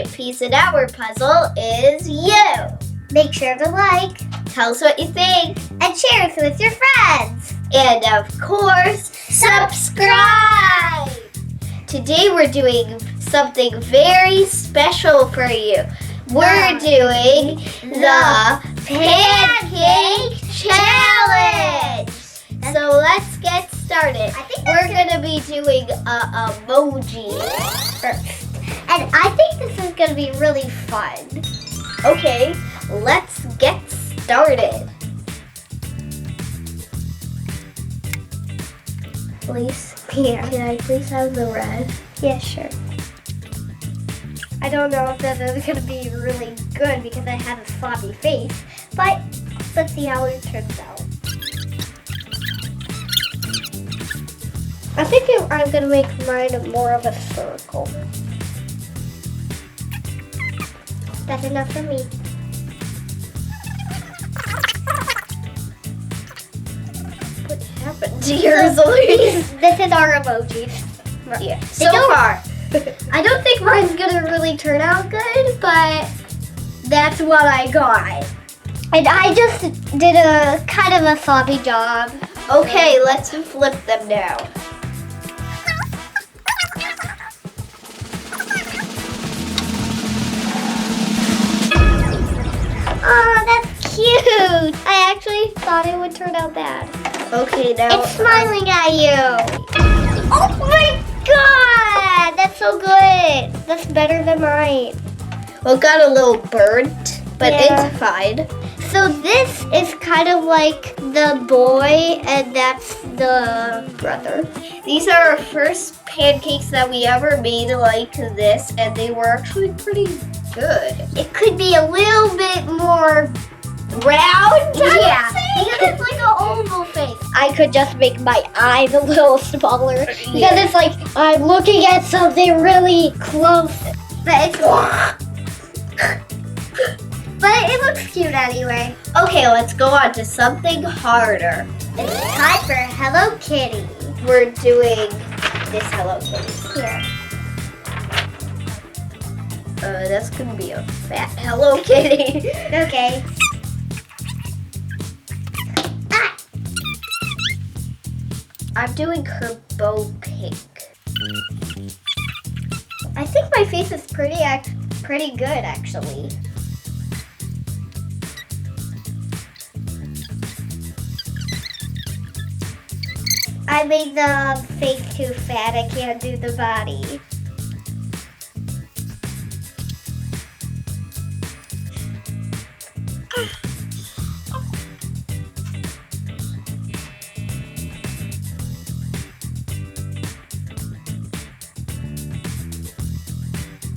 second piece in our puzzle is you. Make sure to like, Tell us what you think. and share it with your friends. And of course, subscribe! Today we're doing something very special for you. We're doing the Pancake Challenge! So let's get started. I think we're going to be doing emoji first. And I think this is going to be really fun. Okay, let's get started. Please, Yeah. can I please have the red? Yeah, sure. I don't know if this is going to be really good because I have a floppy face, but let's see how it turns out. I think I'm going to make mine more of a circle. That's enough for me. What happened to yours, Elise? This is our emojis. Yeah, They so don't- far. I don't think mine's gonna really turn out good, but that's what I got. And I just did a kind of a sloppy job. Okay, let's flip them now. Oh, that's cute. I actually thought it would turn out bad. Okay, now It's smiling at you. Oh my god, that's so good. That's better than mine. well, it got a little burnt, but Yeah. it's fine. So this is kind of like the boy, and that's the brother. These are our first pancakes that we ever made like this, and they were actually pretty good. It could be a little bit more Round? yeah, because it's like an oval face. I could just make my eyes a little smaller because Yeah. it's like I'm looking at something really close. But it looks cute anyway. Okay, let's go on to something harder. It's time for Hello Kitty. We're doing this Hello Kitty. Here. That's gonna be a fat Hello Kitty. Okay. I'm doing her bow pink. I think my face is pretty good actually. I made the face too fat. I can't do the body.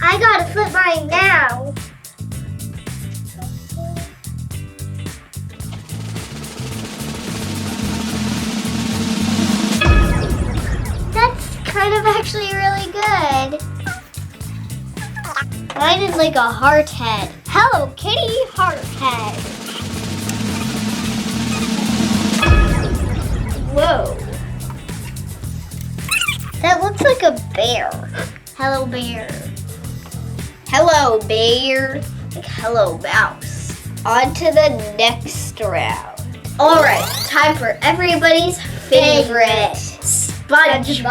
I gotta flip mine now. That's kind of actually really good. Mine is like a heart head. Hello Kitty heart head. Whoa. That looks like a bear. Hello bear. Hello, bear. Like, hello, mouse. On to the next round. All right, time for everybody's favorite, SpongeBob.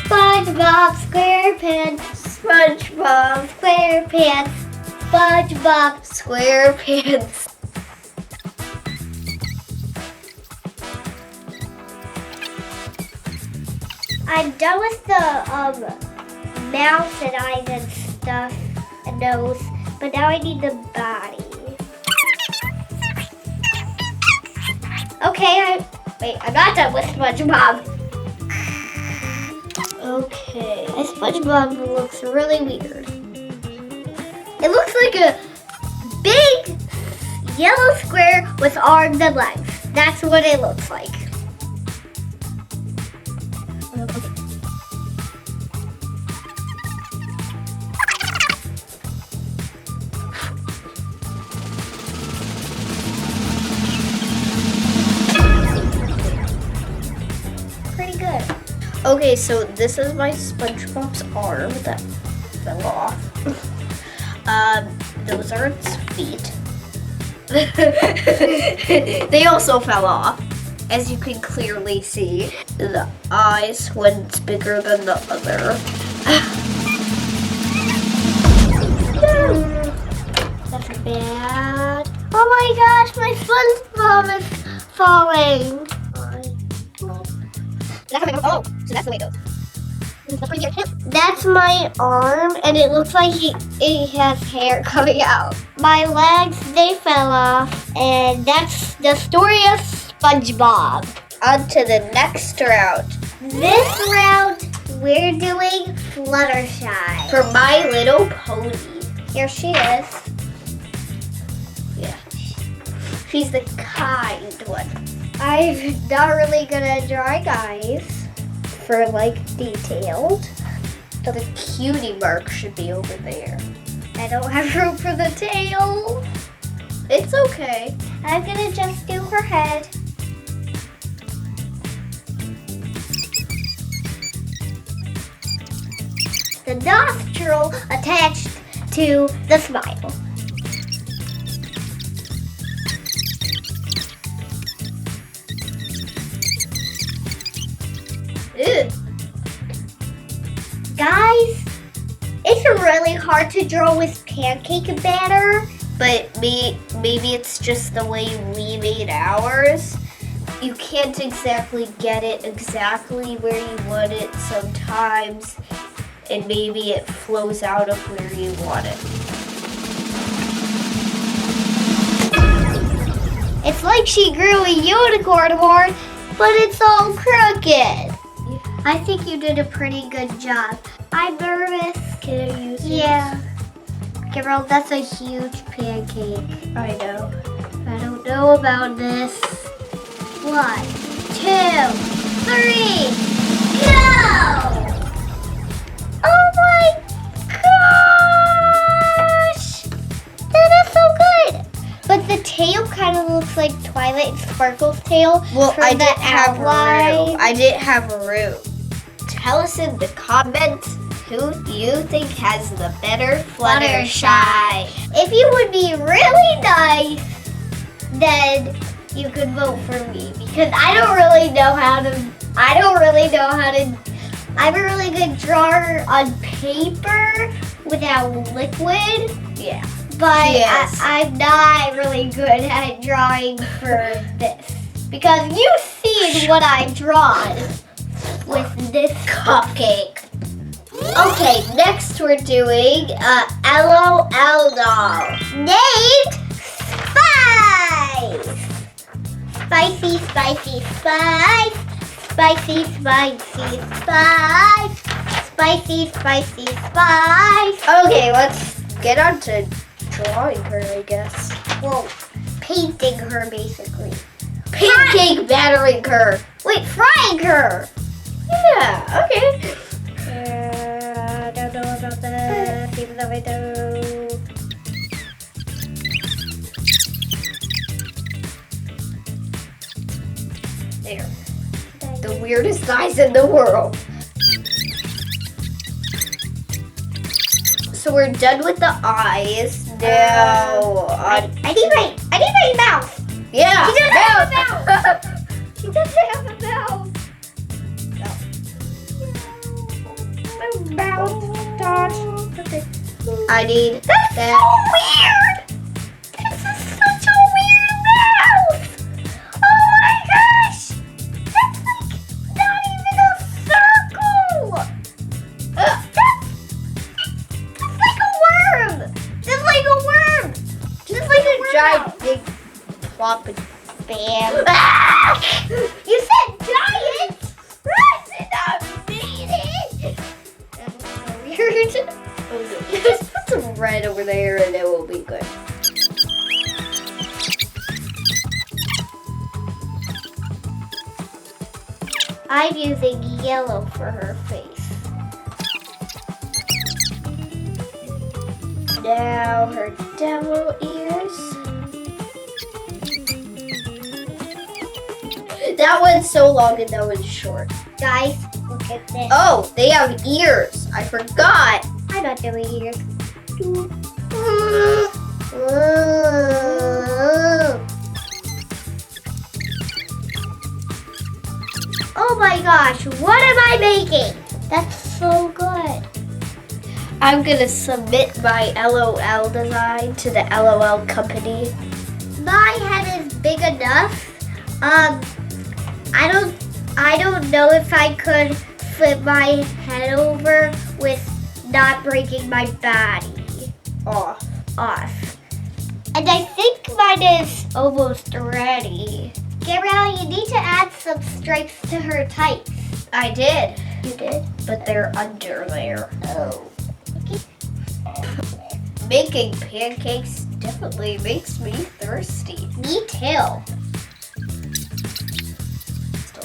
SpongeBob SquarePants. SpongeBob SquarePants. SpongeBob. SquarePants. I'm done with the mouth and eyes and stuff and nose, but now I need the body. Okay, I'm not done with SpongeBob. Okay. This SpongeBob looks really weird. It looks like a big yellow square with arms and legs. That's what it looks like. Pretty good. Okay, so this is my SpongeBob's arm that fell off. Those aren't its feet. They also fell off. As you can clearly see, the eyes, one's bigger than the other. That's bad. Oh my gosh, my SpongeBob is falling. Oh, so that's the way it goes. That's my arm, and it looks like it has hair coming out. My legs, they fell off, and that's the story of SpongeBob. On to the next round. This round, we're doing Fluttershy. For My Little Pony. Here she is. Yeah. She's the kind one. I'm not really good at drawing guys for like detailed. So the cutie mark should be over there. I don't have room for the tail. It's okay. I'm gonna just do her head. The nostril attached to the smile. Ew. Guys, it's really hard to draw with pancake batter. But maybe it's just the way we made ours. You can't exactly get it exactly where you want it sometimes, and maybe it flows out of where you want it. It's like she grew a unicorn horn, but it's all crooked. I think you did a pretty good job. I'm nervous. Can I use it? Yeah. Gabrielle, that's a huge pancake. I know. I don't know about this. 1, 2, 3, go! Oh my gosh! That is so good! But the tail kind of looks like Twilight Sparkle's tail. Well, from I the didn't have outline. room. I didn't have room. Tell us in the comments who you think has the better Fluttershy. If you would be really nice, then you could vote for me because I'm a really good drawer on paper without liquid. Yeah. But Yes. I'm not really good at drawing for this because you've seen what I've drawn with this cupcake. Okay, next we're doing l.o.l doll. Named Spice. Spicy, spicy, spice. Spicy, spicy, spice. Spicy, spicy, spice. Okay, let's get on to drawing her, I guess. Well, painting her basically. Pancake battering her. Wait, frying her. Yeah, okay. I don't know about this, even though I do. There. The weirdest eyes in the world. So we're done with the eyes. Now, I need my mouth. yeah. She doesn't have a mouth. She doesn't have a mouth. My mouth. Gosh. Okay. I need That's that. so weird. This is such a weird mouth. Oh my gosh. That's like not even a circle. That's like a worm. That's like a worm. Just like a worm. Giant, big, plop, and bam. You said giant. I did not mean it. That was so weird. Just put some red over there and it will be good. I'm using yellow for her face. Now her devil ears. That one's so long and that one's short. Guys, look at this. Oh, they have ears. I forgot. I'm not doing ears. Oh my gosh, what am I making? That's so good. I'm gonna submit my LOL design to the LOL company. My head is big enough. I don't know if I could flip my head over with not breaking my body off. And I think mine is almost ready. Gabrielle, you need to add some stripes to her tights. I did, You did? but they're under there. Oh. Making pancakes definitely makes me thirsty. Me too.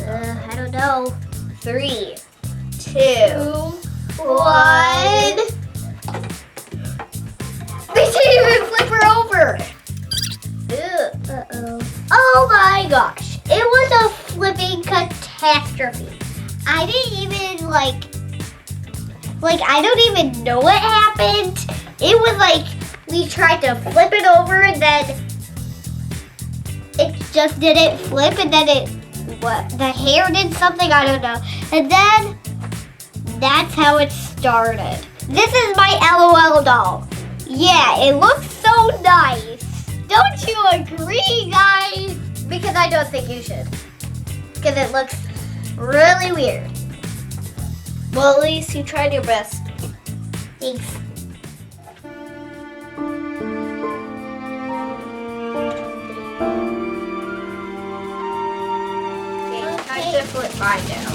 I don't know. 3, 2, 1. We didn't even flip her over. Uh-oh. Oh my gosh. It was a flipping catastrophe. I didn't even like I don't even know what happened. It was like we tried to flip it over and then it just didn't flip and then the hair did something, I don't know. And then that's how it started. This is my LOL doll. Yeah, it looks so nice. Don't you agree, guys? Because I don't think you should. Because it looks really weird. Well, Elise, you tried your best. Thanks. Okay, time to flip mine down.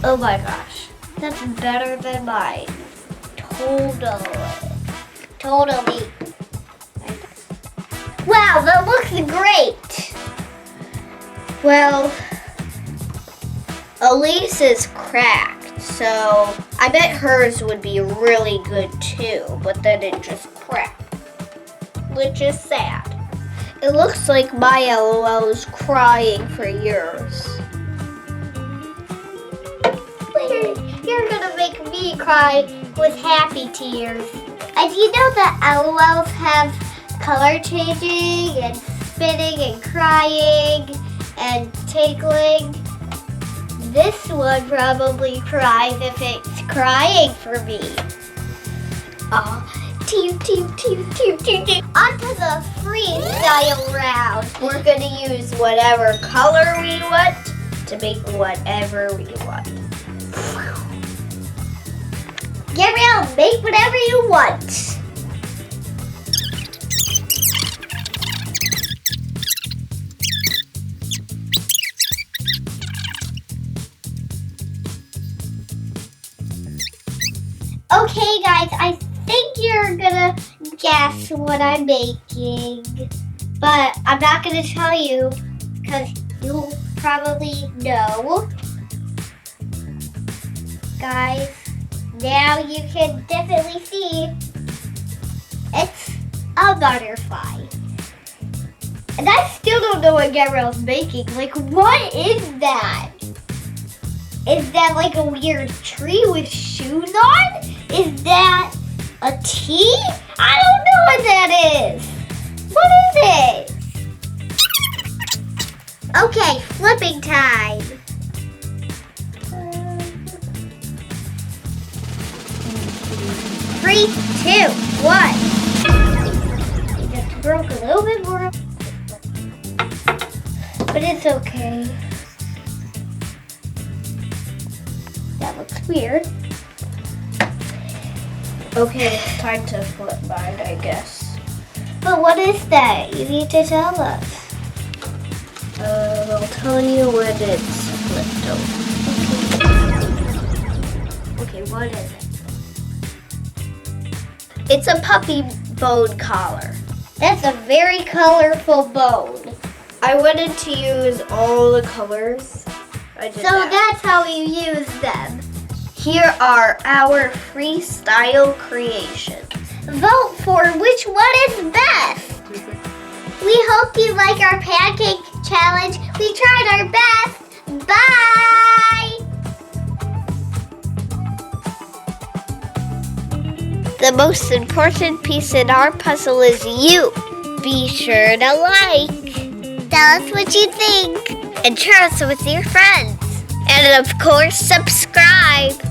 Oh my gosh. That's better than mine. Totally. Wow, that looks great. Well, Elise is cracked, so I bet hers would be really good too, but then it just cracked, which is sad. It looks like my LOL is crying for yours. You're gonna make me cry with happy tears. And you know that LOLs have color changing and spinning and crying and tickling. This one probably cries if it's crying for me. Oh, team. Onto the freestyle round. We're gonna use whatever color we want to make whatever we want. Gabrielle, make whatever you want. Okay, guys, I think you're gonna guess what I'm making, but I'm not gonna tell you because you'll probably know. Guys, now you can definitely see it's a butterfly. And I still don't know what Gabrielle's making. Like, what is that? Is that like a weird tree with shoes on? Is that a tea? I don't know what that is. What is it? Okay, flipping time. 3, 2, 1. It just broke a little bit more. But it's okay. That looks weird. Okay, it's time to flip mine, I guess. But what is that? You need to tell us. I'll tell you when it's flipped over. Okay, what is it? It's a puppy bone collar. That's a very colorful bone. I wanted to use all the colors. I did So that. that's how you use them. Here are our freestyle creations. Vote for which one is best. We hope you like our pancake challenge. We tried our best. Bye! most important piece in our puzzle is you. Be sure to like. Tell us what you think. And share us with your friends. And of course, subscribe.